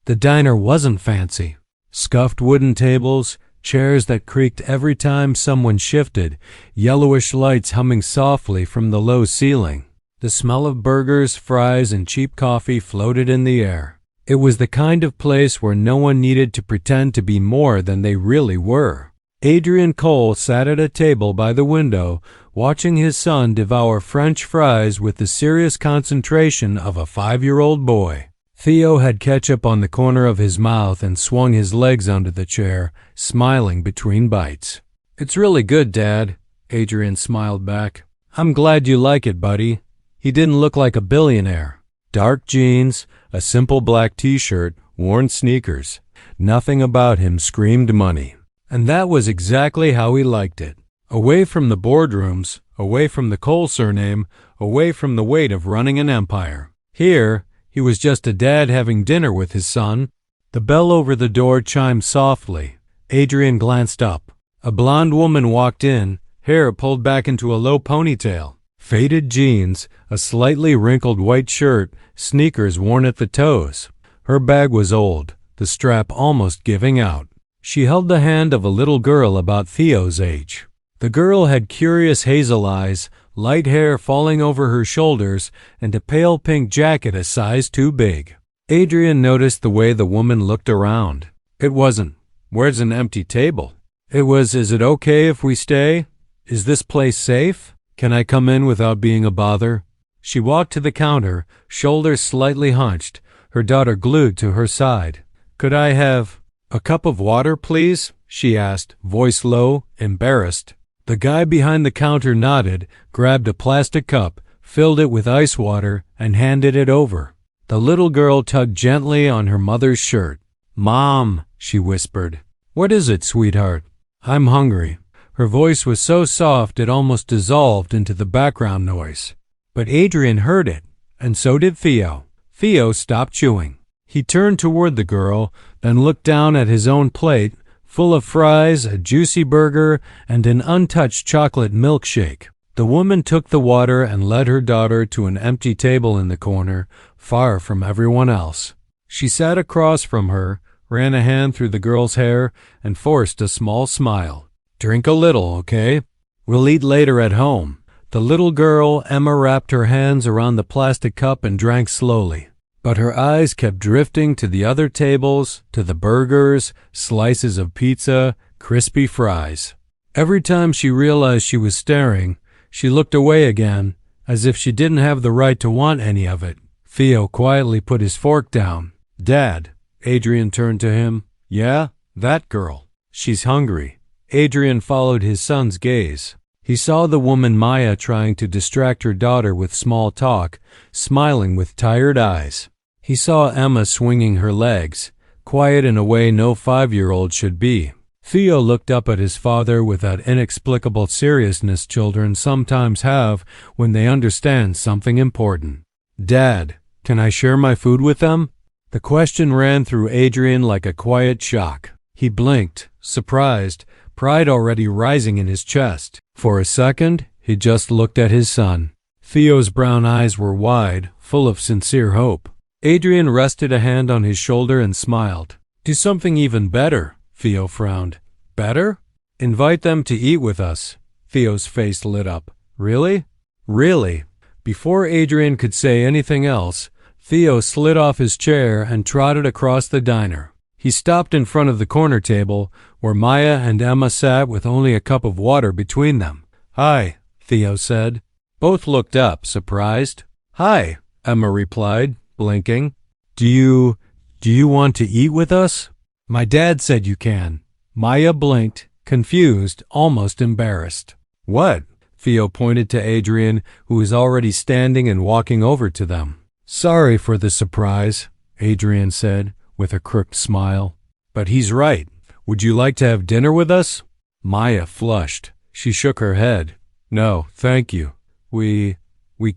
The diner wasn't fancy. Scuffed wooden tables, chairs that creaked every time someone shifted, yellowish lights humming softly from the low ceiling. The smell of burgers, fries, and cheap coffee floated in the air. It was the kind of place where no one needed to pretend to be more than they really were. Adrian Cole sat at a table by the window, watching his son devour French fries with the serious concentration of a 5-year-old boy. Theo had ketchup on the corner of his mouth and swung his legs under the chair, smiling between bites. "It's really good, Dad," Adrian smiled back. "I'm glad you like it, buddy." He didn't look like a billionaire. Dark jeans, a simple black t-shirt, worn sneakers. Nothing about him screamed money. And that was exactly how he liked it. Away from the boardrooms, away from the Cole surname, away from the weight of running an empire. Here, he was just a dad having dinner with his son. The bell over the door chimed softly. Adrian glanced up. A blonde woman walked in, hair pulled back into a low ponytail. Faded jeans, a slightly wrinkled white shirt, sneakers worn at the toes. Her bag was old, the strap almost giving out. She held the hand of a little girl about Theo's age. The girl had curious hazel eyes, light hair falling over her shoulders, and a pale pink jacket a size too big. Adrian noticed the way the woman looked around. It wasn't, "Where's an empty table?" It was, "Is it okay if we stay? Is this place safe? Can I come in without being a bother?" She walked to the counter, shoulders slightly hunched, her daughter glued to her side. "Could I have a cup of water, please?" she asked, voice low, embarrassed. The guy behind the counter nodded, grabbed a plastic cup, filled it with ice water, and handed it over. The little girl tugged gently on her mother's shirt. "Mom," she whispered. "What is it, sweetheart?" "I'm hungry." Her voice was so soft it almost dissolved into the background noise. But Adrian heard it, and so did Theo. Theo stopped chewing. He turned toward the girl, then looked down at his own plate, full of fries, a juicy burger, and an untouched chocolate milkshake. The woman took the water and led her daughter to an empty table in the corner, far from everyone else. She sat across from her, ran a hand through the girl's hair, and forced a small smile. "Drink a little, okay? We'll eat later at home." The little girl, Emma, wrapped her hands around the plastic cup and drank slowly. But her eyes kept drifting to the other tables, to the burgers, slices of pizza, crispy fries. Every time she realized she was staring, she looked away again, as if she didn't have the right to want any of it. Theo quietly put his fork down. "Dad," Adrian turned to him. "Yeah, that girl. She's hungry." Adrian followed his son's gaze. He saw the woman Maya trying to distract her daughter with small talk, smiling with tired eyes. He saw Emma swinging her legs, quiet in a way no 5-year-old should be. Theo looked up at his father with that inexplicable seriousness children sometimes have when they understand something important. "Dad, can I share my food with them?" The question ran through Adrian like a quiet shock. He blinked, surprised, pride already rising in his chest. For a second, he just looked at his son. Theo's brown eyes were wide, full of sincere hope. Adrian rested a hand on his shoulder and smiled. "Do something even better," Theo frowned. "Better? Invite them to eat with us." Theo's face lit up. "Really? Really?" Before Adrian could say anything else, Theo slid off his chair and trotted across the diner. He stopped in front of the corner table, where Maya and Emma sat with only a cup of water between them. "Hi," Theo said. Both looked up, surprised. "Hi," Emma replied, blinking. Do you want to eat with us?" "My dad said you can." Maya blinked, confused, almost embarrassed. "What?" Theo pointed to Adrian, who was already standing and walking over to them. "Sorry for the surprise," Adrian said, with a crooked smile. "But he's right. Would you like to have dinner with us?" Maya flushed. She shook her head. "No, thank you. We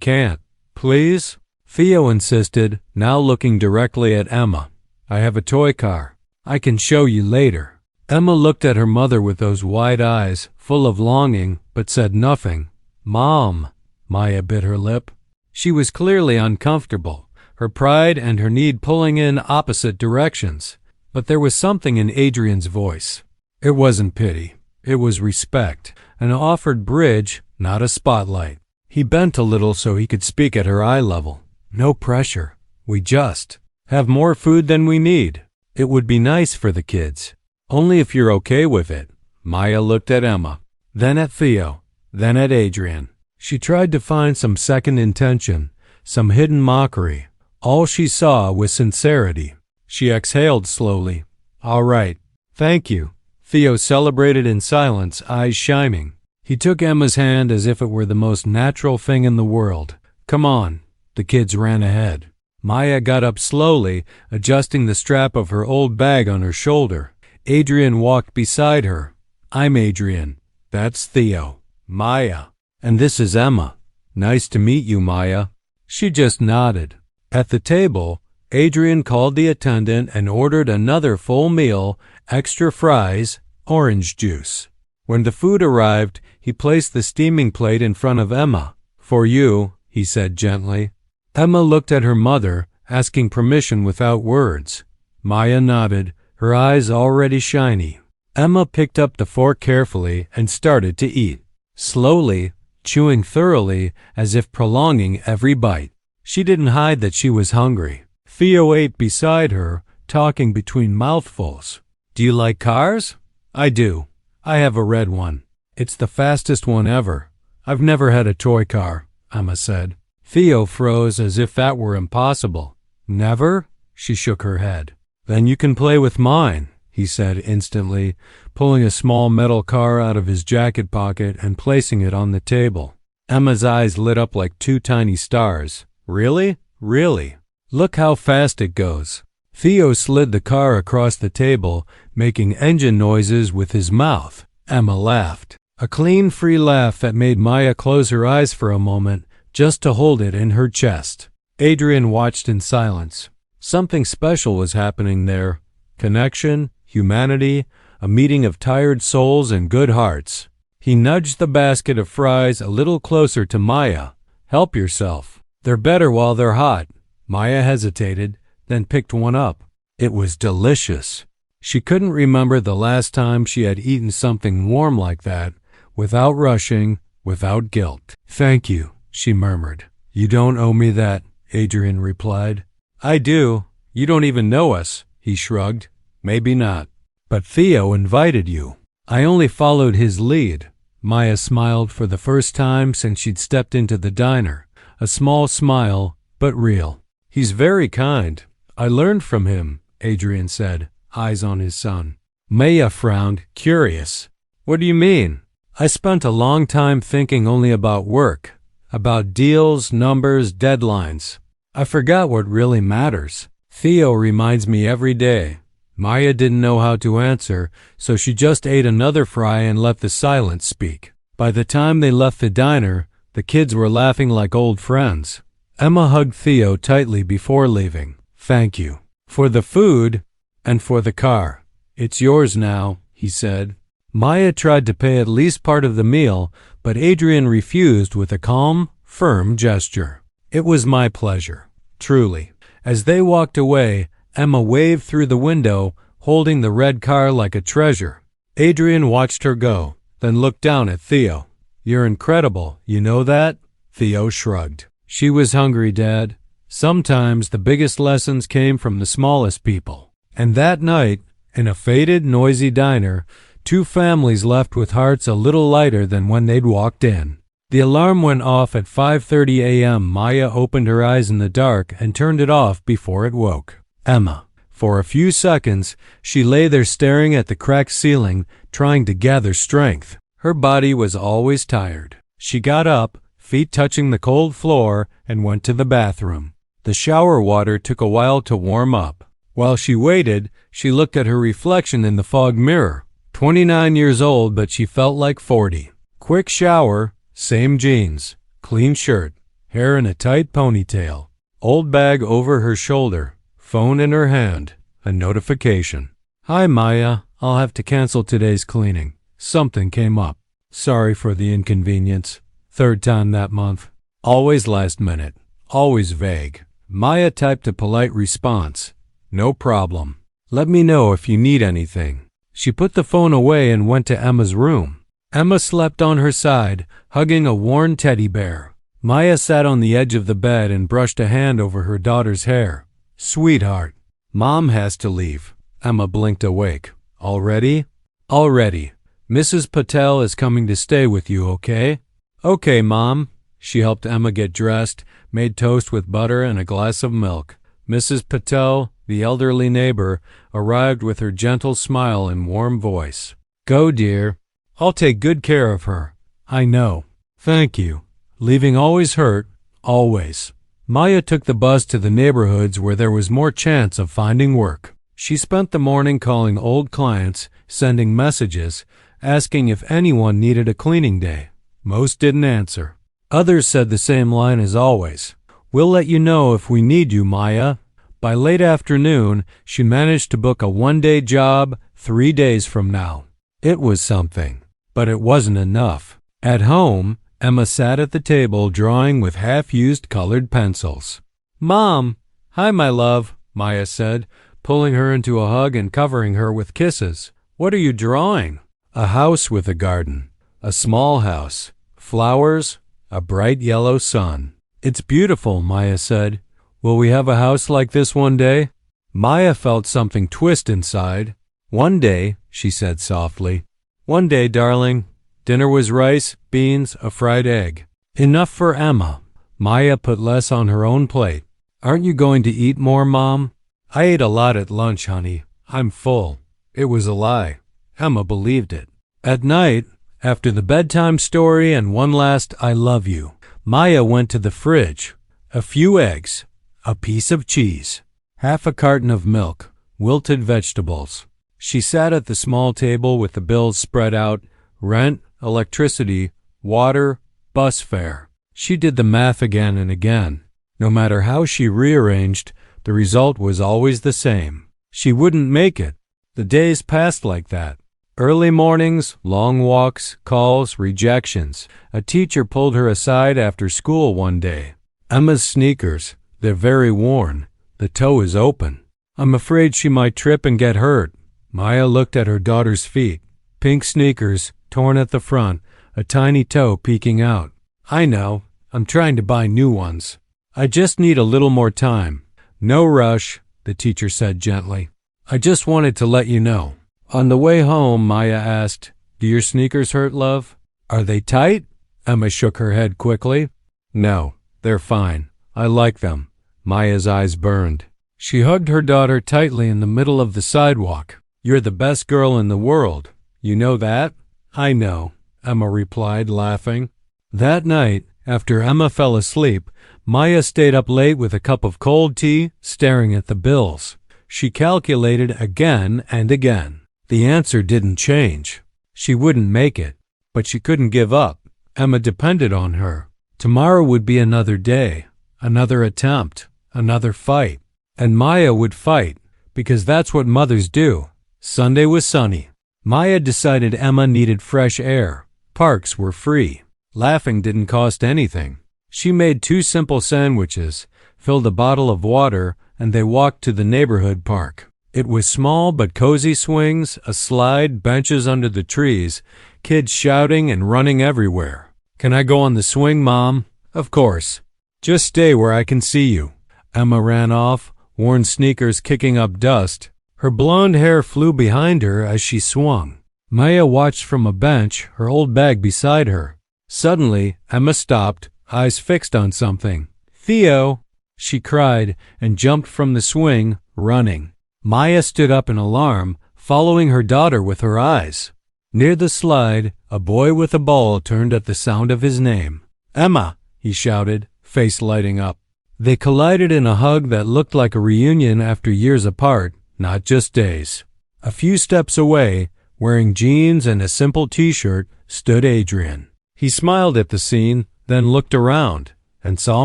can't. Please?" Theo insisted, now looking directly at Emma. "I have a toy car. I can show you later." Emma looked at her mother with those wide eyes, full of longing, but said nothing. "Mom," Maya bit her lip. She was clearly uncomfortable. her pride and her need pulling in opposite directions. But there was something in Adrian's voice. It wasn't pity. It was respect, an offered bridge, not a spotlight. He bent a little so he could speak at her eye level. No pressure. We just have more food than we need. It would be nice for the kids. Only if you're okay with it. Maya looked at Emma, then at Theo, then at Adrian. She tried to find some second intention, some hidden mockery. All she saw was sincerity. She exhaled slowly. All right. Thank you. Theo celebrated in silence, eyes shining. He took Emma's hand as if it were the most natural thing in the world. Come on. The kids ran ahead. Maya got up slowly, adjusting the strap of her old bag on her shoulder. Adrian walked beside her. I'm Adrian. That's Theo. Maya. And this is Emma. Nice to meet you, Maya. She just nodded. At the table, Adrian called the attendant and ordered another full meal, extra fries, orange juice. When the food arrived, he placed the steaming plate in front of Emma. For you, he said gently. Emma looked at her mother, asking permission without words. Maya nodded, her eyes already shiny. Emma picked up the fork carefully and started to eat. Slowly, chewing thoroughly, as if prolonging every bite. She didn't hide that she was hungry. Theo ate beside her, talking between mouthfuls. Do you like cars? I do. I have a red one. It's the fastest one ever. I've never had a toy car, Emma said. Theo froze as if that were impossible. Never? She shook her head. Then you can play with mine, he said instantly, pulling a small metal car out of his jacket pocket and placing it on the table. Emma's eyes lit up like two tiny stars. Really? Really? Look how fast it goes. Theo slid the car across the table, making engine noises with his mouth. Emma laughed. A clean, free laugh that made Maya close her eyes for a moment, just to hold it in her chest. Adrian watched in silence. Something special was happening there. Connection, humanity, a meeting of tired souls and good hearts. He nudged the basket of fries a little closer to Maya. Help yourself. They're better while they're hot. Maya hesitated, then picked one up. It was delicious. She couldn't remember the last time she had eaten something warm like that, without rushing, without guilt. Thank you, she murmured. You don't owe me that, Adrian replied. I do. You don't even know us, he shrugged. Maybe not. But Theo invited you. I only followed his lead. Maya smiled for the first time since she'd stepped into the diner. A small smile, but real. He's very kind. I learned from him, Adrian said, eyes on his son. Maya frowned, curious. What do you mean? I spent a long time thinking only about work, about deals, numbers, deadlines. I forgot what really matters. Theo reminds me every day. Maya didn't know how to answer, so she just ate another fry and let the silence speak. By the time they left the diner, the kids were laughing like old friends. Emma hugged Theo tightly before leaving. Thank you. For the food and for the car. It's yours now, he said. Maya tried to pay at least part of the meal, but Adrian refused with a calm, firm gesture. It was my pleasure, truly. As they walked away, Emma waved through the window, holding the red car like a treasure. Adrian watched her go, then looked down at Theo. You're incredible, you know that? Theo shrugged. She was hungry, Dad. Sometimes the biggest lessons came from the smallest people. And that night, in a faded, noisy diner, two families left with hearts a little lighter than when they'd walked in. The alarm went off at 5:30 a.m. Maya opened her eyes in the dark and turned it off before it woke. Emma. For a few seconds, she lay there staring at the cracked ceiling, trying to gather strength. Her body was always tired. She got up, feet touching the cold floor, and went to the bathroom. The shower water took a while to warm up. While she waited, she looked at her reflection in the fog mirror. 29 years old, but she felt like 40. Quick shower, same jeans, clean shirt, hair in a tight ponytail, old bag over her shoulder, phone in her hand, a notification. Hi, Maya. I'll have to cancel today's cleaning. Something came up. Sorry for the inconvenience. Third time that month. Always last minute. Always vague. Maya typed a polite response. No problem. Let me know if you need anything. She put the phone away and went to Emma's room. Emma slept on her side, hugging a worn teddy bear. Maya sat on the edge of the bed and brushed a hand over her daughter's hair. Sweetheart, Mom has to leave. Emma blinked awake. Already? Already. Mrs. Patel is coming to stay with you, okay? Okay, Mom. She helped Emma get dressed, made toast with butter and a glass of milk. Mrs. Patel, the elderly neighbor, arrived with her gentle smile and warm voice. Go, dear. I'll take good care of her. I know. Thank you. Leaving always hurt, always. Maya took the bus to the neighborhoods where there was more chance of finding work. She spent the morning calling old clients, sending messages, asking if anyone needed a cleaning day. Most didn't answer. Others said the same line as always. We'll let you know if we need you, Maya. By late afternoon, she managed to book a one-day job 3 days from now. It was something. But it wasn't enough. At home, Emma sat at the table drawing with half-used colored pencils. Mom! Hi, my love, Maya said, pulling her into a hug and covering her with kisses. What are you drawing? A house with a garden. A small house. Flowers. A bright yellow sun. It's beautiful, Maya said. Will we have a house like this one day? Maya felt something twist inside. One day, she said softly. One day, darling. Dinner was rice, beans, a fried egg. Enough for Emma. Maya put less on her own plate. Aren't you going to eat more, Mom? I ate a lot at lunch, honey. I'm full. It was a lie. Emma believed it. At night, after the bedtime story and one last I love you, Maya went to the fridge. A few eggs, a piece of cheese, half a carton of milk, wilted vegetables. She sat at the small table with the bills spread out, rent, electricity, water, bus fare. She did the math again and again. No matter how she rearranged, the result was always the same. She wouldn't make it. The days passed like that. Early mornings, long walks, calls, rejections. A teacher pulled her aside after school one day. Emma's sneakers, they're very worn. The toe is open. I'm afraid she might trip and get hurt. Maya looked at her daughter's feet. Pink sneakers, torn at the front, a tiny toe peeking out. I know. I'm trying to buy new ones. I just need a little more time. No rush, the teacher said gently. I just wanted to let you know. On the way home, Maya asked, Do your sneakers hurt, love? Are they tight? Emma shook her head quickly. No, they're fine. I like them. Maya's eyes burned. She hugged her daughter tightly in the middle of the sidewalk. You're the best girl in the world. You know that? I know, Emma replied, laughing. That night, after Emma fell asleep, Maya stayed up late with a cup of cold tea, staring at the bills. She calculated again and again. The answer didn't change. She wouldn't make it, but she couldn't give up. Emma depended on her. Tomorrow would be another day, another attempt, another fight. And Maya would fight, because that's what mothers do. Sunday was sunny. Maya decided Emma needed fresh air. Parks were free. Laughing didn't cost anything. She made 2 simple sandwiches, filled a bottle of water, and they walked to the neighborhood park. It was small but cozy swings, a slide, benches under the trees, kids shouting and running everywhere. Can I go on the swing, Mom? Of course. Just stay where I can see you. Emma ran off, worn sneakers kicking up dust. Her blonde hair flew behind her as she swung. Maya watched from a bench, her old bag beside her. Suddenly, Emma stopped, eyes fixed on something. Theo, she cried, and jumped from the swing, running. Maya stood up in alarm, following her daughter with her eyes. Near the slide, a boy with a ball turned at the sound of his name. Emma, he shouted, face lighting up. They collided in a hug that looked like a reunion after years apart, not just days. A few steps away, wearing jeans and a simple t-shirt, stood Adrian. He smiled at the scene, then looked around, and saw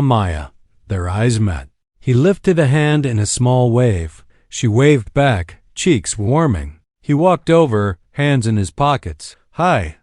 Maya. Their eyes met. He lifted a hand in a small wave. She waved back, cheeks warming. He walked over, hands in his pockets. Hi,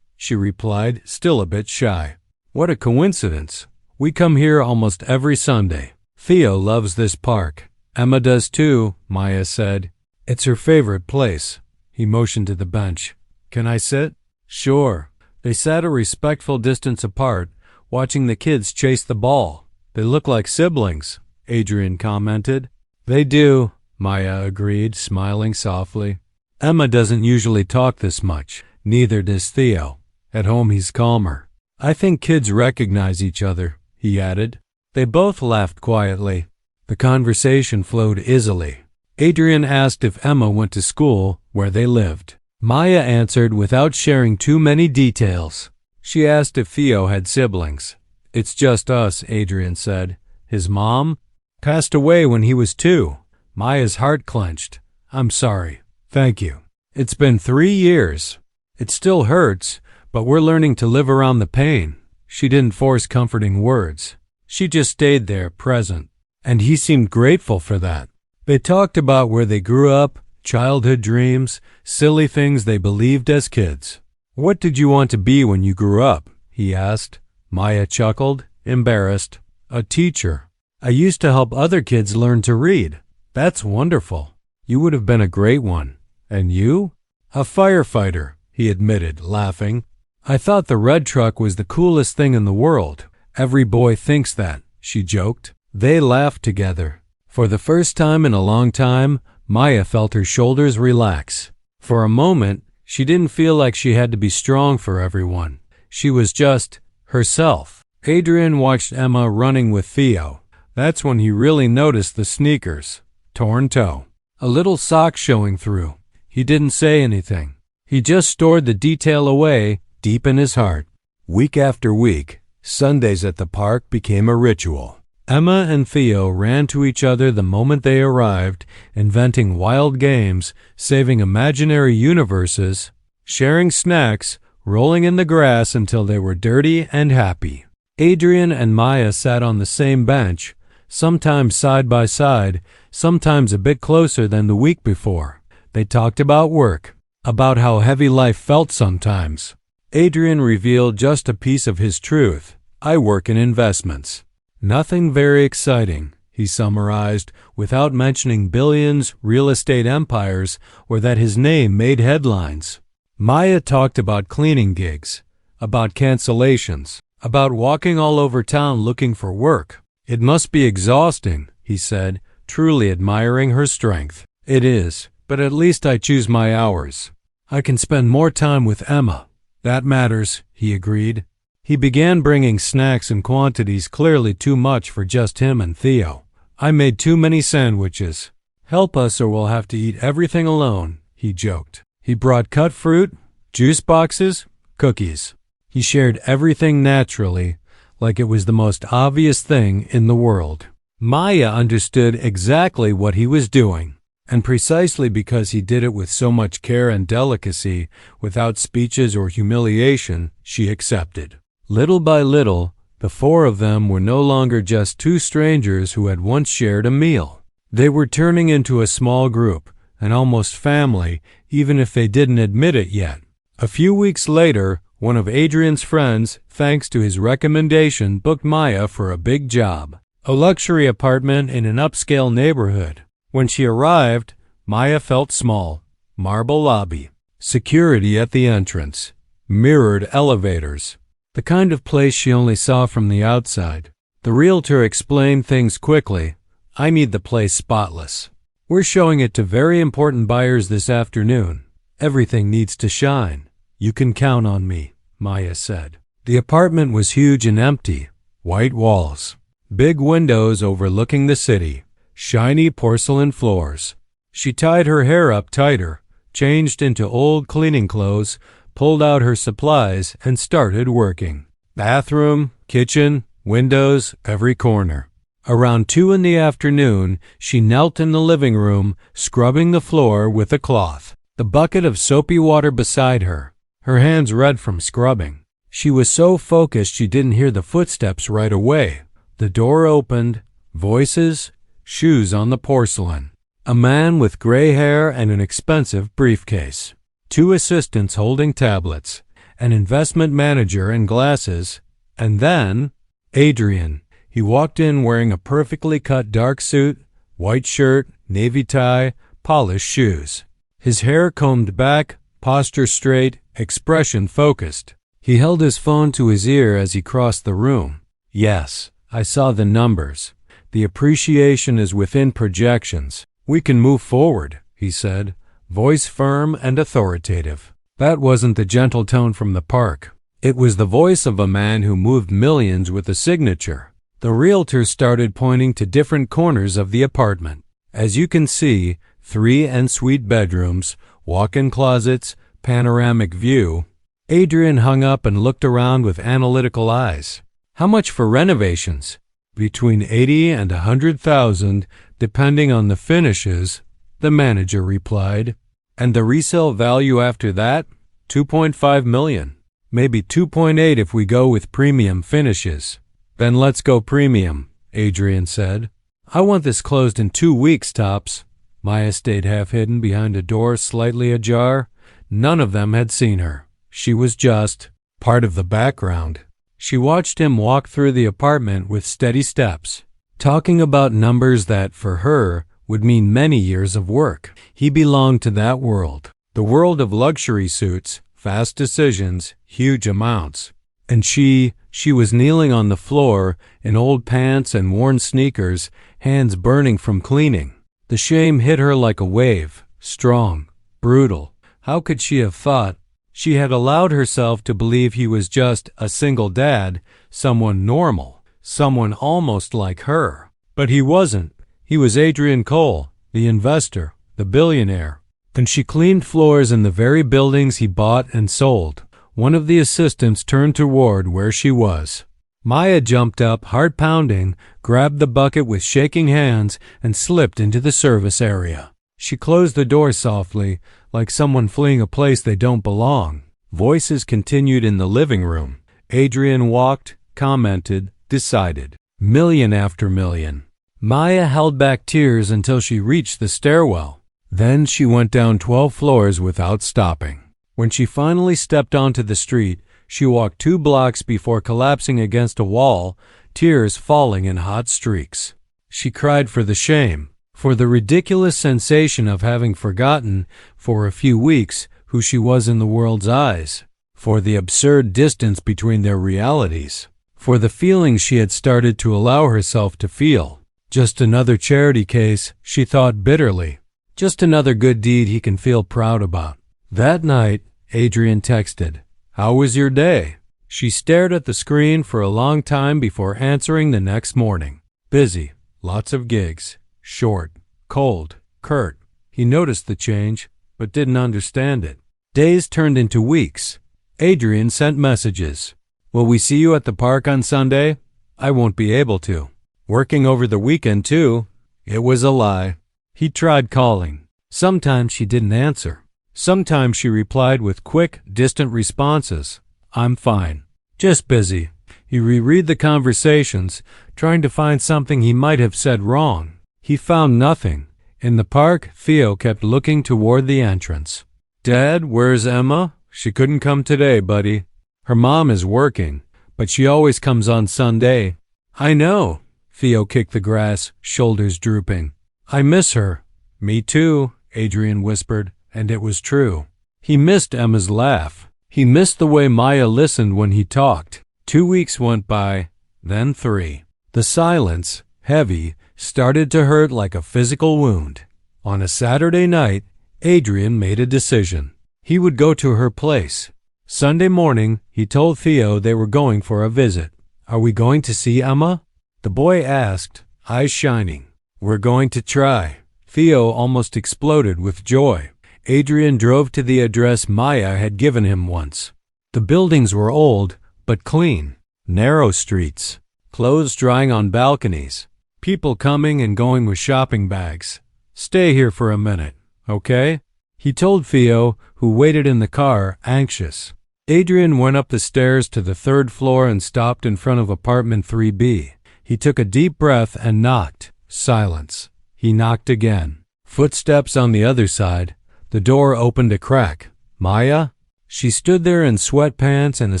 she replied, still a bit shy. What a coincidence. We come here almost every Sunday. Theo loves this park. Emma does too, Maya said. It's her favorite place. He motioned to the bench. Can I sit? Sure. They sat a respectful distance apart, watching the kids chase the ball. They look like siblings, Adrian commented. They do, Maya agreed, smiling softly. Emma doesn't usually talk this much. Neither does Theo. At home he's calmer. I think kids recognize each other, he added. They both laughed quietly. The conversation flowed easily. Adrian asked if Emma went to school where they lived. Maya answered without sharing too many details. She asked if Theo had siblings. It's just us, Adrian said. His mom passed away when he was 2. Maya's heart clenched. I'm sorry. Thank you. It's been 3 years. It still hurts, but we're learning to live around the pain. She didn't force comforting words. She just stayed there, present. And he seemed grateful for that. They talked about where they grew up, childhood dreams, silly things they believed as kids. What did you want to be when you grew up? He asked. Maya chuckled, embarrassed. A teacher. I used to help other kids learn to read. That's wonderful. You would have been a great one. And you? A firefighter, he admitted, laughing. I thought the red truck was the coolest thing in the world. Every boy thinks that, she joked. They laughed together. For the first time in a long time, Maya felt her shoulders relax. For a moment, she didn't feel like she had to be strong for everyone. She was just herself. Adrian watched Emma running with Theo. That's when he really noticed the sneakers. Torn toe. A little sock showing through. He didn't say anything. He just stored the detail away deep in his heart. Week after week, Sundays at the park became a ritual. Emma and Theo ran to each other the moment they arrived, inventing wild games, saving imaginary universes, sharing snacks, rolling in the grass until they were dirty and happy. Adrian and Maya sat on the same bench, sometimes side by side, sometimes a bit closer than the week before. They talked about work, about how heavy life felt sometimes. Adrian revealed just a piece of his truth. I work in investments. Nothing very exciting, he summarized, without mentioning billions, real estate empires, or that his name made headlines. Maya talked about cleaning gigs, about cancellations, about walking all over town looking for work. It must be exhausting, he said, truly admiring her strength. It is, but at least I choose my hours. I can spend more time with Emma. That matters, he agreed. He began bringing snacks in quantities clearly too much for just him and Theo. I made too many sandwiches. Help us or we'll have to eat everything alone, he joked. He brought cut fruit, juice boxes, cookies. He shared everything naturally, like it was the most obvious thing in the world. Maya understood exactly what he was doing, and precisely because he did it with so much care and delicacy, without speeches or humiliation, she accepted. Little by little, the 4 of them were no longer just 2 strangers who had once shared a meal. They were turning into a small group, an almost family, even if they didn't admit it yet. A few weeks later, one of Adrian's friends, thanks to his recommendation, booked Maya for a big job, a luxury apartment in an upscale neighborhood. When she arrived, Maya felt small. Marble lobby, security at the entrance, mirrored elevators. The kind of place she only saw from the outside. The realtor explained things quickly. I need the place spotless. We're showing it to very important buyers this afternoon. Everything needs to shine. You can count on me, Maya said. The apartment was huge and empty. White walls. Big windows overlooking the city. Shiny porcelain floors. She tied her hair up tighter, changed into old cleaning clothes, pulled out her supplies, and started working. Bathroom, kitchen, windows, every corner. Around 2 in the afternoon, she knelt in the living room, scrubbing the floor with a cloth, the bucket of soapy water beside her, her hands red from scrubbing. She was so focused she didn't hear the footsteps right away. The door opened, voices, shoes on the porcelain. A man with gray hair and an expensive briefcase. 2 assistants holding tablets, an investment manager and glasses, and then Adrian. He walked in wearing a perfectly cut dark suit, white shirt, navy tie, polished shoes. His hair combed back, posture straight, expression focused. He held his phone to his ear as he crossed the room. Yes, I saw the numbers. The appreciation is within projections. We can move forward, he said, voice firm and authoritative. That wasn't the gentle tone from the park. It was the voice of a man who moved millions with a signature. The realtor started pointing to different corners of the apartment. As you can see, 3 ensuite bedrooms, walk-in closets, panoramic view. Adrian hung up and looked around with analytical eyes. How much for renovations? Between 80 and 100,000, depending on the finishes, the manager replied. And the resale value after that? 2.5 million. Maybe 2.8 if we go with premium finishes. Then let's go premium, Adrian said. I want this closed in 2 weeks tops. Maya stayed half hidden behind a door slightly ajar. None of them had seen her. She was just part of the background. She watched him walk through the apartment with steady steps, talking about numbers that, for her, would mean many years of work. He belonged to that world, the world of luxury suits, fast decisions, huge amounts. And she was kneeling on the floor in old pants and worn sneakers, hands burning from cleaning. The shame hit her like a wave, strong, brutal. How could she have thought? She had allowed herself to believe he was just a single dad, someone normal, someone almost like her. But he wasn't. He was Adrian Cole, the investor, the billionaire. And she cleaned floors in the very buildings he bought and sold. One of the assistants turned toward where she was. Maya jumped up, heart pounding, grabbed the bucket with shaking hands, and slipped into the service area. She closed the door softly, like someone fleeing a place they don't belong. Voices continued in the living room. Adrian walked, commented, decided. Million after million. Maya held back tears until she reached the stairwell. Then she went down 12 floors without stopping. When she finally stepped onto the street, she walked 2 blocks before collapsing against a wall, tears falling in hot streaks. She cried for the shame, for the ridiculous sensation of having forgotten, for a few weeks, who she was in the world's eyes, for the absurd distance between their realities, for the feelings she had started to allow herself to feel. Just another charity case, she thought bitterly. Just another good deed he can feel proud about. That night, Adrian texted, "How was your day?" She stared at the screen for a long time before answering the next morning. Busy, lots of gigs, short, cold, curt. He noticed the change, but didn't understand it. Days turned into weeks. Adrian sent messages. "Will we see you at the park on Sunday?" "I won't be able to." "Working over the weekend, too." It was a lie. He tried calling. Sometimes she didn't answer. Sometimes she replied with quick, distant responses. "I'm fine. Just busy." He reread the conversations, trying to find something he might have said wrong. He found nothing. In the park, Theo kept looking toward the entrance. "Dad, where's Emma? She couldn't come today, buddy. Her mom is working, but she always comes on Sunday." "I know." Theo kicked the grass, shoulders drooping. "I miss her." "Me too," Adrian whispered, and it was true. He missed Emma's laugh. He missed the way Maya listened when he talked. 2 weeks went by, then 3. The silence, heavy, started to hurt like a physical wound. On a Saturday night, Adrian made a decision. He would go to her place. Sunday morning, he told Theo they were going for a visit. "Are we going to see Emma?" The boy asked, eyes shining. "We're going to try." Theo almost exploded with joy. Adrian drove to the address Maya had given him once. The buildings were old, but clean. Narrow streets. Clothes drying on balconies. People coming and going with shopping bags. "Stay here for a minute, okay?" He told Theo, who waited in the car, anxious. Adrian went up the stairs to the 3rd floor and stopped in front of apartment 3B. He took a deep breath and knocked. Silence. He knocked again. Footsteps on the other side. The door opened a crack. "Maya?" She stood there in sweatpants and a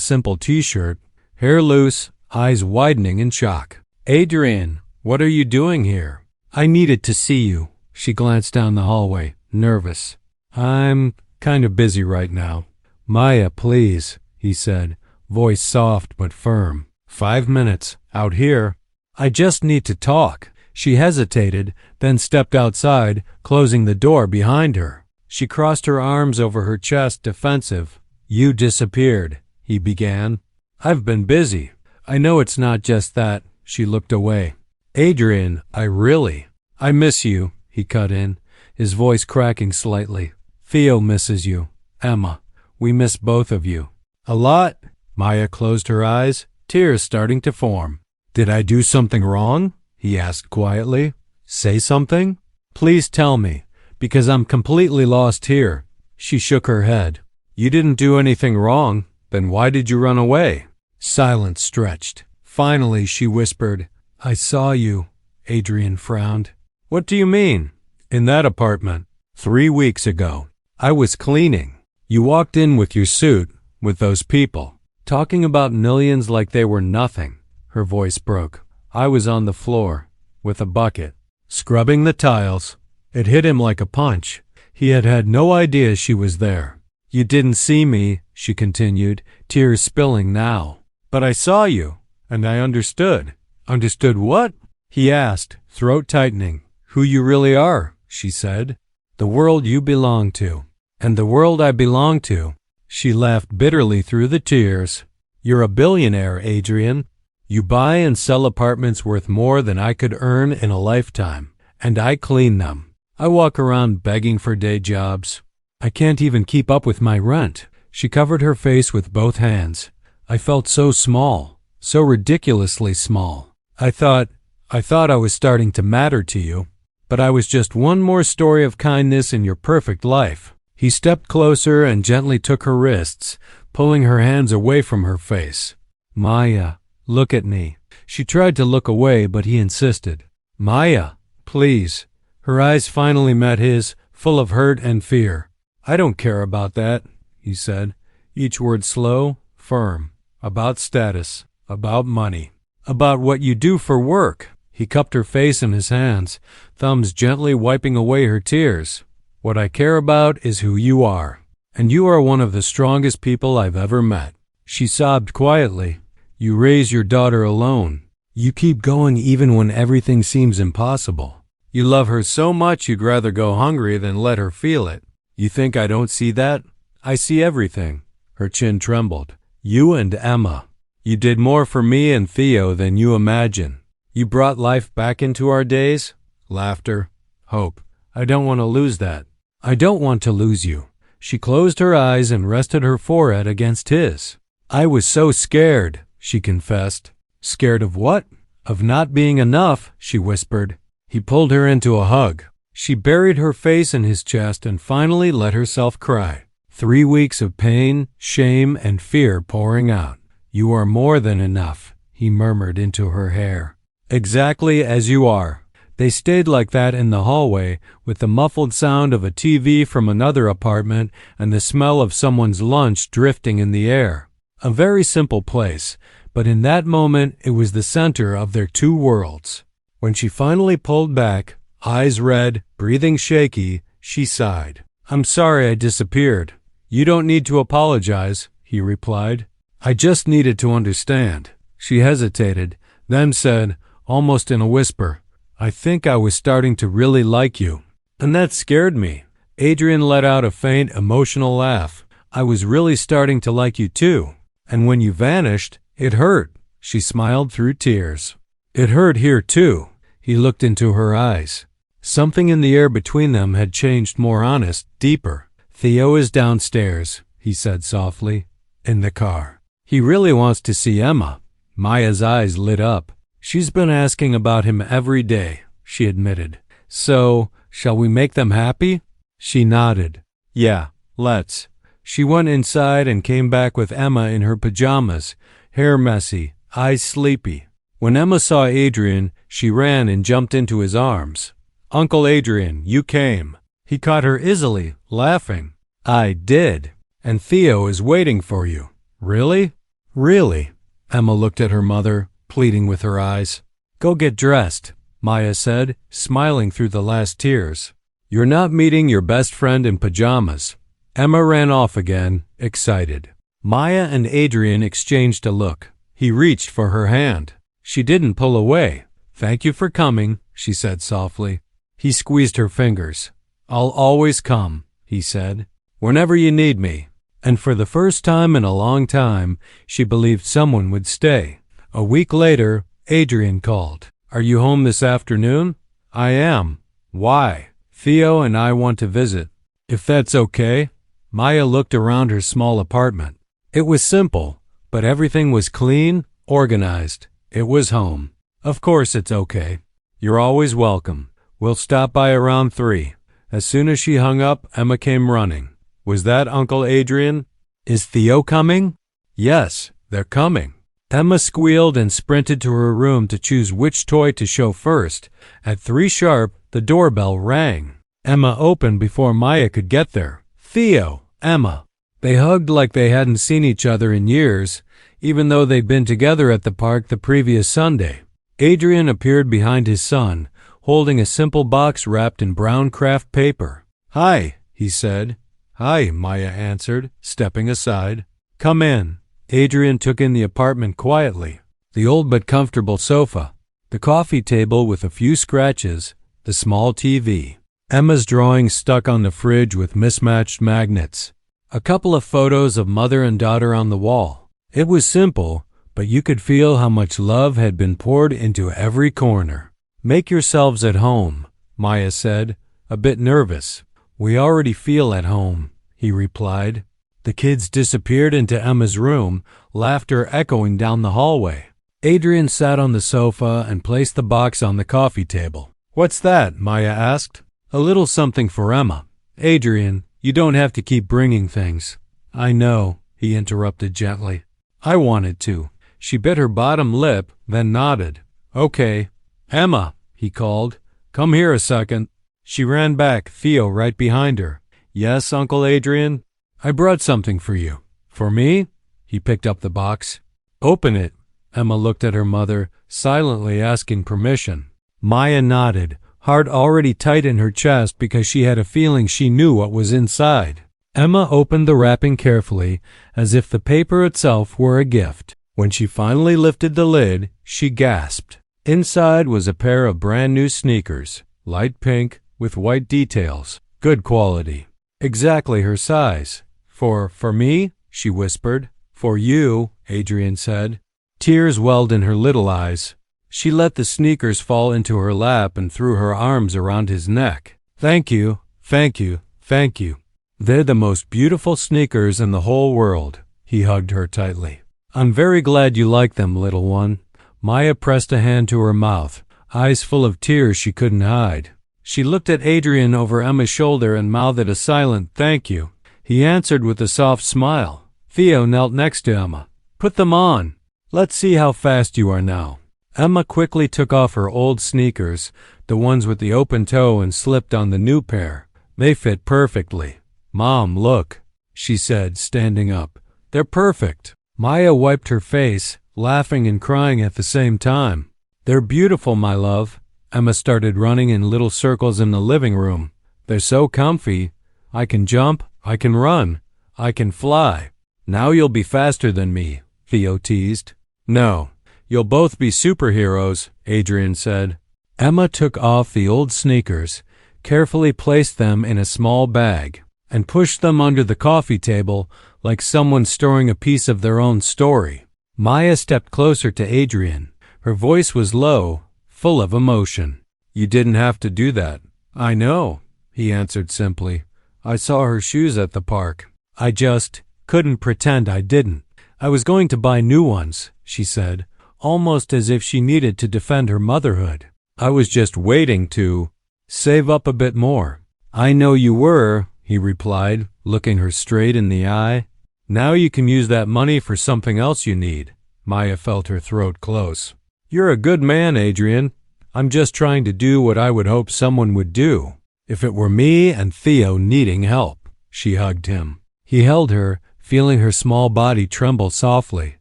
simple t-shirt, hair loose, eyes widening in shock. Adrian, what are you doing here? I needed to see you. She glanced down the hallway, nervous. I'm kind of busy right now. Maya, please, he said, voice soft but firm. 5 minutes, out here. I just need to talk. She hesitated, then stepped outside, closing the door behind her. She crossed her arms over her chest, defensive. You disappeared, he began. I've been busy. I know it's not just that. She looked away. Adrian, I miss you, he cut in, his voice cracking slightly. Theo misses you. Emma, we miss both of you. A lot? Maya closed her eyes, tears starting to form. Did I do something wrong? He asked quietly. Say something? Please tell me, because I'm completely lost here. She shook her head. You didn't do anything wrong. Then why did you run away? Silence stretched. Finally, she whispered, I saw you. Adrian frowned. What do you mean? In that apartment. 3 weeks ago. I was cleaning. You walked in with your suit, with those people, talking about millions like they were nothing. Her voice broke. I was on the floor, with a bucket, scrubbing the tiles. It hit him like a punch. He had had no idea she was there. You didn't see me, she continued, tears spilling now. But I saw you, and I understood. Understood what? He asked, throat tightening. Who you really are, she said. The world you belong to. And the world I belong to. She laughed bitterly through the tears. You're a billionaire, Adrian. You buy and sell apartments worth more than I could earn in a lifetime. And I clean them. I walk around begging for day jobs. I can't even keep up with my rent. She covered her face with both hands. I felt so small, so ridiculously small. I thought I was starting to matter to you, but I was just one more story of kindness in your perfect life. He stepped closer and gently took her wrists, pulling her hands away from her face. Maya, look at me. She tried to look away, but he insisted. Maya, please. Her eyes finally met his, full of hurt and fear. I don't care about that, he said, each word slow, firm. About status, about money, about what you do for work. He cupped her face in his hands, thumbs gently wiping away her tears. What I care about is who you are, and you are one of the strongest people I've ever met. She sobbed quietly. You raise your daughter alone. You keep going even when everything seems impossible. You love her so much you'd rather go hungry than let her feel it. You think I don't see that? I see everything. Her chin trembled. You and Emma. You did more for me and Theo than you imagine. You brought life back into our days. Laughter. Hope. I don't want to lose that. I don't want to lose you. She closed her eyes and rested her forehead against his. I was so scared, she confessed. Scared of what? Of not being enough, she whispered. He pulled her into a hug. She buried her face in his chest and finally let herself cry. 3 weeks of pain, shame, and fear pouring out. You are more than enough, he murmured into her hair. Exactly as you are. They stayed like that in the hallway, with the muffled sound of a TV from another apartment and the smell of someone's lunch drifting in the air. A very simple place, but in that moment it was the center of their two worlds. When she finally pulled back, eyes red, breathing shaky, she sighed. I'm sorry I disappeared. You don't need to apologize, he replied. I just needed to understand. She hesitated, then said, almost in a whisper, I think I was starting to really like you. And that scared me. Adrian let out a faint, emotional laugh. I was really starting to like you too. And when you vanished, it hurt. She smiled through tears. It hurt here too. He looked into her eyes. Something in the air between them had changed, more honest, deeper. Theo is downstairs, he said softly, in the car. He really wants to see Emma. Maya's eyes lit up. She's been asking about him every day, she admitted. So, shall we make them happy? She nodded. Yeah, let's. She went inside and came back with Emma in her pajamas, hair messy, eyes sleepy. When Emma saw Adrian, she ran and jumped into his arms. Uncle Adrian, you came. He caught her easily, laughing. I did. And Theo is waiting for you. Really? Really? Emma looked at her mother, pleading with her eyes. Go get dressed, Maya said, smiling through the last tears. You're not meeting your best friend in pajamas. Emma ran off again, excited. Maya and Adrian exchanged a look. He reached for her hand. She didn't pull away. Thank you for coming, she said softly. He squeezed her fingers. I'll always come, he said, whenever you need me. And for the first time in a long time, she believed someone would stay. A week later, Adrian called. Are you home this afternoon? I am. Why? Theo and I want to visit. If that's okay. Maya looked around her small apartment. It was simple, but everything was clean, organized. It was home. Of course it's okay. You're always welcome. We'll stop by around 3. As soon as she hung up, Emma came running. Was that Uncle Adrian? Is Theo coming? Yes, they're coming. Emma squealed and sprinted to her room to choose which toy to show first. At 3 sharp, the doorbell rang. Emma opened before Maya could get there. Theo, Emma. They hugged like they hadn't seen each other in years, even though they'd been together at the park the previous Sunday. Adrian appeared behind his son, holding a simple box wrapped in brown craft paper. Hi, he said. Hi, Maya answered, stepping aside. Come in. Adrian took in the apartment quietly. The old but comfortable sofa, the coffee table with a few scratches, the small TV. Emma's drawing stuck on the fridge with mismatched magnets. A couple of photos of mother and daughter on the wall. It was simple, but you could feel how much love had been poured into every corner. Make yourselves at home, Maya said, a bit nervous. We already feel at home, he replied. The kids disappeared into Emma's room, laughter echoing down the hallway. Adrian sat on the sofa and placed the box on the coffee table. What's that? Maya asked. A little something for Emma. Adrian, you don't have to keep bringing things. I know, he interrupted gently. I wanted to. She bit her bottom lip, then nodded. Okay. Emma, he called. Come here a second. She ran back, Theo right behind her. Yes, Uncle Adrian? I brought something for you. For me? He picked up the box. Open it. Emma looked at her mother, silently asking permission. Maya nodded, heart already tight in her chest because she had a feeling she knew what was inside. Emma opened the wrapping carefully, as if the paper itself were a gift. When she finally lifted the lid, she gasped. Inside was a pair of brand new sneakers, light pink, with white details. Good quality. Exactly her size. For me? She whispered. For you, Adrian said. Tears welled in her little eyes. She let the sneakers fall into her lap and threw her arms around his neck. Thank you, thank you, thank you. They're the most beautiful sneakers in the whole world. He hugged her tightly. I'm very glad you like them, little one. Maya pressed a hand to her mouth, eyes full of tears she couldn't hide. She looked at Adrian over Emma's shoulder and mouthed a silent thank you. He answered with a soft smile. Theo knelt next to Emma. Put them on. Let's see how fast you are now. Emma quickly took off her old sneakers, the ones with the open toe, and slipped on the new pair. They fit perfectly. Mom, look, she said, standing up. They're perfect. Maya wiped her face, laughing and crying at the same time. They're beautiful, my love. Emma started running in little circles in the living room. They're so comfy. I can jump, I can run, I can fly. Now you'll be faster than me, Theo teased. No, you'll both be superheroes, Adrian said. Emma took off the old sneakers, carefully placed them in a small bag, and pushed them under the coffee table like someone storing a piece of their own story. Maya stepped closer to Adrian. Her voice was low, full of emotion. You didn't have to do that. I know, he answered simply. I saw her shoes at the park. I just couldn't pretend I didn't. I was going to buy new ones, she said, almost as if she needed to defend her motherhood. I was just waiting to save up a bit more. I know you were, he replied, looking her straight in the eye. Now you can use that money for something else you need. Maya felt her throat close. You're a good man, Adrian. I'm just trying to do what I would hope someone would do. If it were me and Theo needing help. She hugged him. He held her, feeling her small body tremble softly.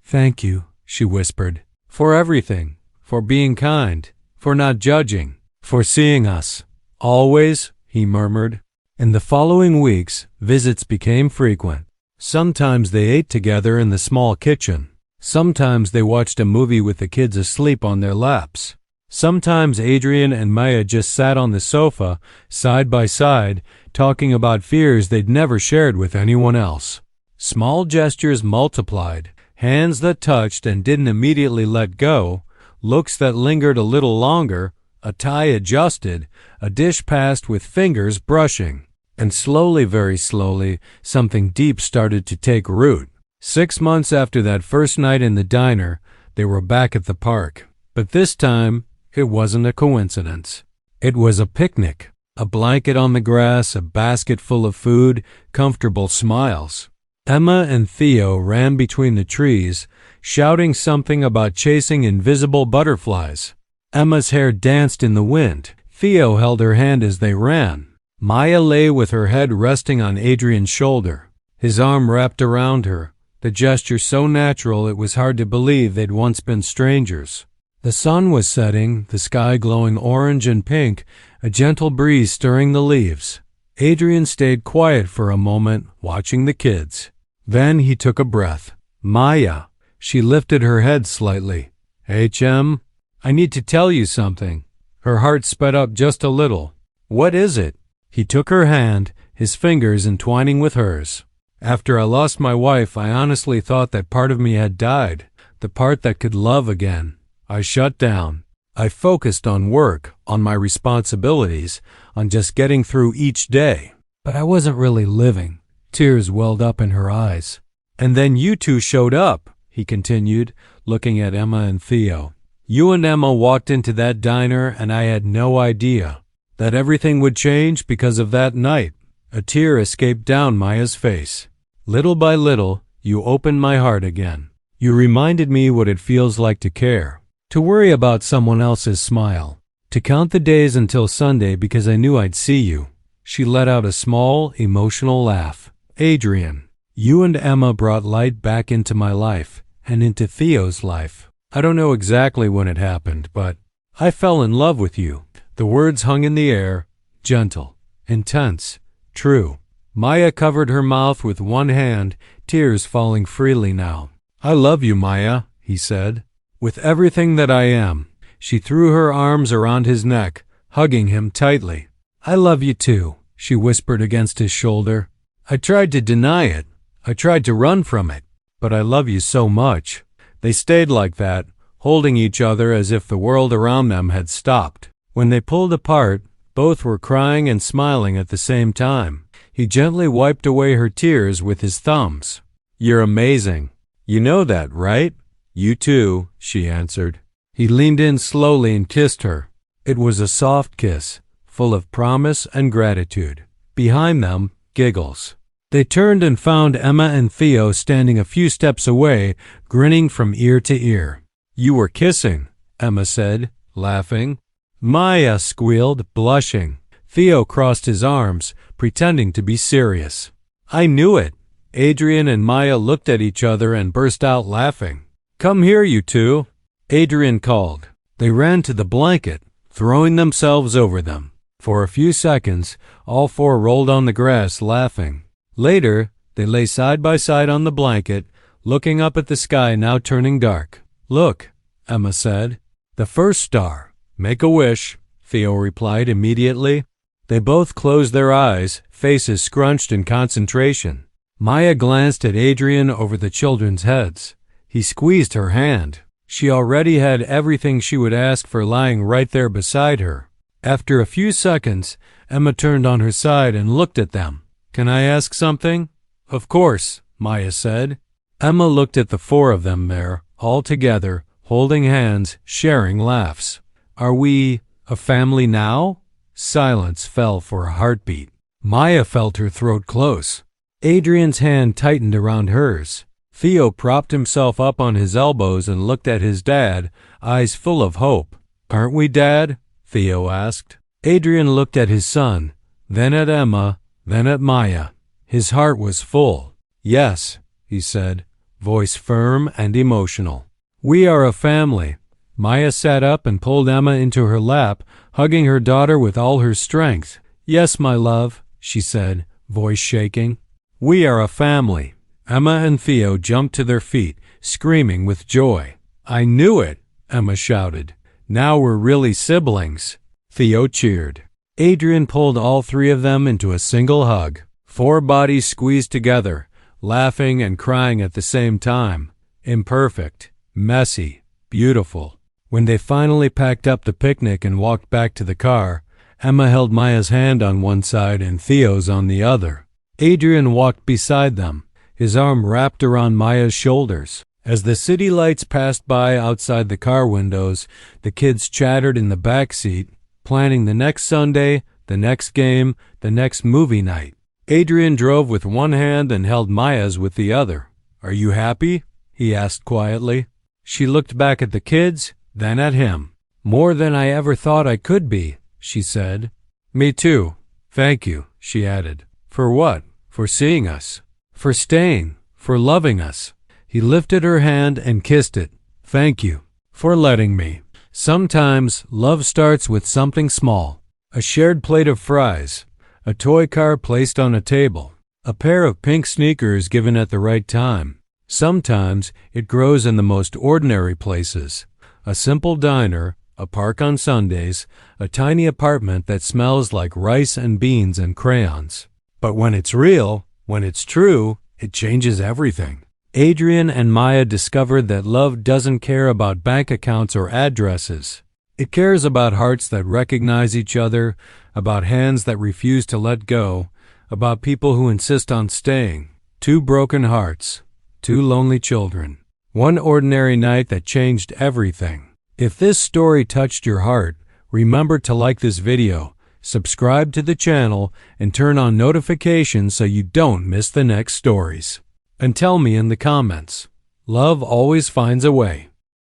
Thank you, she whispered. For everything. for being kind, for not judging, for seeing us. Always, he murmured. In the following weeks, visits became frequent. Sometimes they ate together in the small kitchen. Sometimes they watched a movie with the kids asleep on their laps. Sometimes Adrian and Maya just sat on the sofa, side by side, talking about fears they'd never shared with anyone else. Small gestures multiplied, hands that touched and didn't immediately let go, looks that lingered a little longer, a tie adjusted, a dish passed with fingers brushing. And slowly, very slowly, something deep started to take root. 6 months after that first night in the diner, they were back at the park. But this time, it wasn't a coincidence. It was a picnic. A blanket on the grass, a basket full of food, comfortable smiles. Emma and Theo ran between the trees, shouting something about chasing invisible butterflies. Emma's hair danced in the wind. Theo held her hand as they ran. Maya lay with her head resting on Adrian's shoulder, his arm wrapped around her, the gesture so natural it was hard to believe they'd once been strangers. The sun was setting, the sky glowing orange and pink, a gentle breeze stirring the leaves. Adrian stayed quiet for a moment, watching the kids. Then he took a breath. Maya. She lifted her head slightly. HM, I need to tell you something. Her heart sped up just a little. What is it? He took her hand, his fingers entwining with hers. After I lost my wife, I honestly thought that part of me had died, the part that could love again. I shut down. I focused on work, on my responsibilities, on just getting through each day. But I wasn't really living. Tears welled up in her eyes. And then you two showed up, he continued, looking at Emma and Theo. You and Emma walked into that diner and I had no idea that everything would change because of that night. A tear escaped down Maya's face. Little by little, you opened my heart again. You reminded me what it feels like to care, to worry about someone else's smile, to count the days until Sunday because I knew I'd see you. She let out a small, emotional laugh. Adrian, you and Emma brought light back into my life and into Theo's life. I don't know exactly when it happened, but I fell in love with you. The words hung in the air, gentle, intense, true. Maya covered her mouth with one hand, tears falling freely now. I love you, Maya, he said. With everything that I am. She threw her arms around his neck, hugging him tightly. I love you too, she whispered against his shoulder. I tried to deny it. I tried to run from it. But I love you so much. They stayed like that, holding each other as if the world around them had stopped. When they pulled apart, both were crying and smiling at the same time. He gently wiped away her tears with his thumbs. You're amazing. You know that, right? You too, she answered. He leaned in slowly and kissed her. It was a soft kiss, full of promise and gratitude. Behind them, giggles. They turned and found Emma and Theo standing a few steps away, grinning from ear to ear. You were kissing, Emma said, laughing. Maya squealed, blushing. Theo crossed his arms, pretending to be serious. I knew it. Adrian and Maya looked at each other and burst out laughing. Come here, you two, Adrian called. They ran to the blanket, throwing themselves over them. For a few seconds, all four rolled on the grass, laughing. Later, they lay side by side on the blanket, looking up at the sky now turning dark. Look, Emma said. The first star. Make a wish, Theo replied immediately. They both closed their eyes, faces scrunched in concentration. Maya glanced at Adrian over the children's heads. He squeezed her hand. She already had everything she would ask for lying right there beside her. After a few seconds, Emma turned on her side and looked at them. Can I ask something? Of course, Maya said. Emma looked at the four of them there, all together, holding hands, sharing laughs. Are we a family now? Silence fell for a heartbeat. Maya felt her throat close. Adrian's hand tightened around hers. Theo propped himself up on his elbows and looked at his dad, eyes full of hope. Aren't we, Dad? Theo asked. Adrian looked at his son, then at Emma, then at Maya. His heart was full. Yes, he said, voice firm and emotional. We are a family. Maya sat up and pulled Emma into her lap, hugging her daughter with all her strength. "Yes, my love," she said, voice shaking. "We are a family." Emma and Theo jumped to their feet, screaming with joy. "I knew it," Emma shouted. "Now we're really siblings." Theo cheered. Adrian pulled all three of them into a single hug. 4 bodies squeezed together, laughing and crying at the same time. Imperfect, messy, beautiful. When they finally packed up the picnic and walked back to the car, Emma held Maya's hand on one side and Theo's on the other. Adrian walked beside them, his arm wrapped around Maya's shoulders. As the city lights passed by outside the car windows, the kids chattered in the back seat, planning the next Sunday, the next game, the next movie night. Adrian drove with one hand and held Maya's with the other. "Are you happy?" he asked quietly. She looked back at the kids, then at him. "More than I ever thought I could be," she said. "Me too. Thank you," she added. "For what?" "For seeing us. For staying. For loving us." He lifted her hand and kissed it. "Thank you. For letting me." Sometimes love starts with something small. A shared plate of fries. A toy car placed on a table. A pair of pink sneakers given at the right time. Sometimes it grows in the most ordinary places. A simple diner, a park on Sundays, a tiny apartment that smells like rice and beans and crayons. But when it's real, when it's true, it changes everything. Adrian and Maya discovered that love doesn't care about bank accounts or addresses. It cares about hearts that recognize each other, about hands that refuse to let go, about people who insist on staying. 2 broken hearts, 2 lonely children. 1 ordinary night that changed everything. If this story touched your heart, remember to like this video, subscribe to the channel, and turn on notifications so you don't miss the next stories. And tell me in the comments. Love always finds a way.